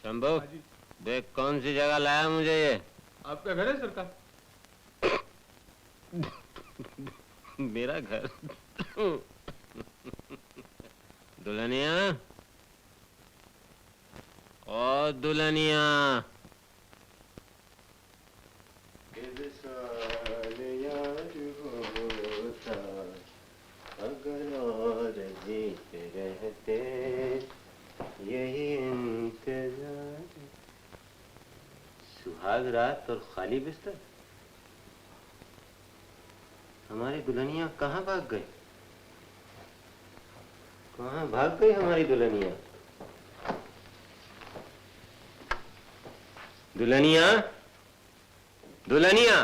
शंभू, देख कौन सी जगह लाया मुझे ये। आपका घर है सरकार? मेरा घर। दुल्हनिया, ओ दुल्हनिया, अगर और जीते रहते यही इंतजार। सुहाग रात और खाली बिस्तर। हमारी दुल्हनिया कहाँ भाग गई? कहाँ भाग गई हमारी दुल्हनिया? दुल्हनिया, दुल्हनिया,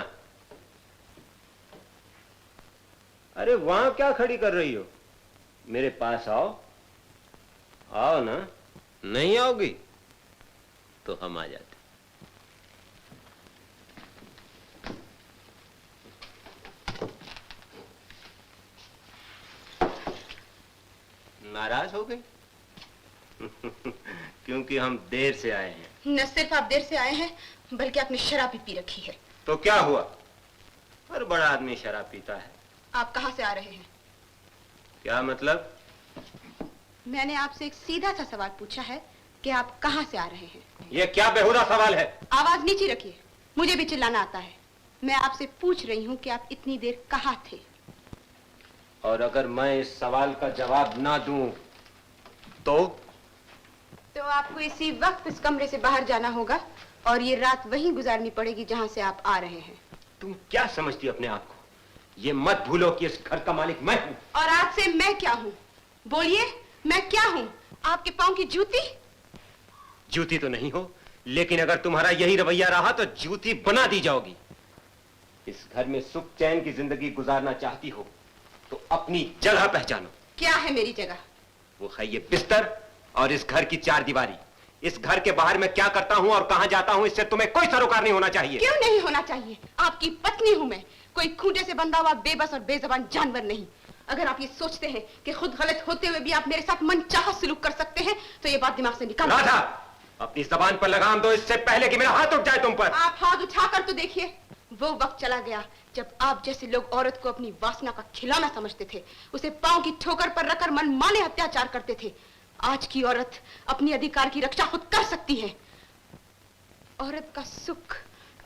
अरे वहां क्या खड़ी कर रही हो? मेरे पास आओ, आओ ना। नहीं आओगी तो हम आ जाते। नाराज हो गई? क्योंकि हम देर से आए हैं। न सिर्फ आप देर से आए हैं, बल्कि आपने शराब भी पी रखी है। तो क्या हुआ? हर बड़ा आदमी शराब पीता है। आप कहाँ से आ रहे हैं? क्या मतलब? मैंने आपसे एक सीधा सा सवाल पूछा है कि आप कहाँ से आ रहे हैं। ये क्या बेहुदा सवाल है? आवाज नीचे रखिए, मुझे भी चिल्लाना आता है। मैं आपसे पूछ रही हूँ कि आप इतनी देर कहाँ थे। और अगर मैं इस सवाल का जवाब ना दूं तो आपको इसी वक्त इस कमरे से बाहर जाना होगा और ये रात वहीं गुजारनी पड़ेगी जहाँ से आप आ रहे हैं। तुम क्या समझती हो अपने आप को? ये मत भूलो कि इस घर का मालिक मैं हूँ। और आज से मैं क्या हूँ? बोलिए, मैं क्या हूँ? आपके पाँव की जूती? जूती तो नहीं हो, लेकिन अगर तुम्हारा यही रवैया रहा तो जूती बना दी जाओगी। इस घर में सुख चैन की जिंदगी गुजारना चाहती हो तो अपनी जगह पहचानो। क्या है मेरी जगह? वो है ये बिस्तर और इस घर की चार दीवारी। इस घर के बाहर मैं क्या करता हूँ और कहाँ जाता हूँ, इससे तुम्हें कोई सरोकार नहीं होना चाहिए। क्यों नहीं होना चाहिए? आपकी पत्नी हूँ मैं, कोई खूंटे से बंधा हुआ बेबस और बेजबान जानवर नहीं। अगर आप ये सोचते हैं कि खुद गलत होते हुए भी आप मेरे साथ मनचाहा सलूक कर सकते हैं तो ये बात दिमाग से निकालो। राधा, अपनी जबान पर लगाम दो इससे पहले कि मेरा हाथ उठ जाए तुम पर। आप हाथ उठाकर तो देखिए। वो वक्त चला गया जब आप जैसे लोग औरत को अपनी वासना का खिलौना समझते थे, उसे पांव की ठोकर पर रखकर मनमाने अत्याचार करते थे। आज की औरत अपनी अधिकार की रक्षा खुद कर सकती है। औरत का सुख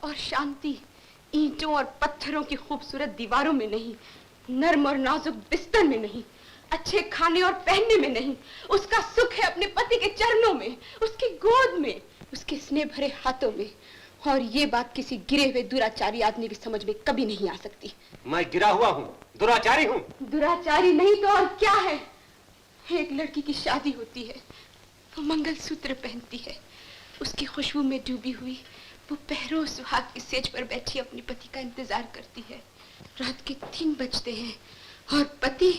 और शांति ईंटों और पत्थरों की खूबसूरत दीवारों में नहीं, नर्म और नाजुक बिस्तर में नहीं, अच्छे खाने और पहनने में नहीं। उसका सुख है अपने पति के चरणों में, उसकी गोद में, उसके स्नेह भरे हाथों में। और ये बात किसी गिरे हुए दुराचारी आदमी की समझ में कभी नहीं आ सकती। मैं गिरा हुआ हूँ, दुराचारी हूँ? दुराचारी नहीं तो और क्या है? एक लड़की की शादी होती है, वो मंगलसूत्र पहनती है, उसकी खुशबू में डूबी हुई वो पहरों सुहाग की सेज पर बैठी अपने पति का इंतजार करती है। रात के 3 बजते हैं और पति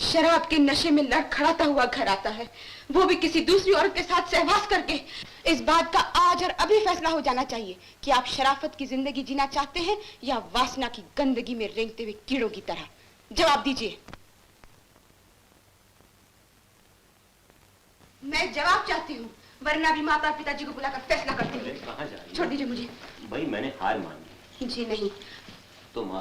शराब के नशे में लड़खड़ाता हुआ घर आता है, वो भी किसी दूसरी औरत के साथ सहवास करके। इस बात का आज और अभी फैसला हो जाना चाहिए कि आप शराफत की जिंदगी जीना चाहते हैं या वासना की गंदगी में रेंगते हुए कीड़ों की तरह। जवाब दीजिए। मैं जवाब चाहती हूँ, वरना भी माता पिताजी को बुलाकर फैसला करती हूँ। कहाँ जा रही हो? छोड़ दीजिए मुझे। भाई मैंने हार मान ली। जी नहीं। तुम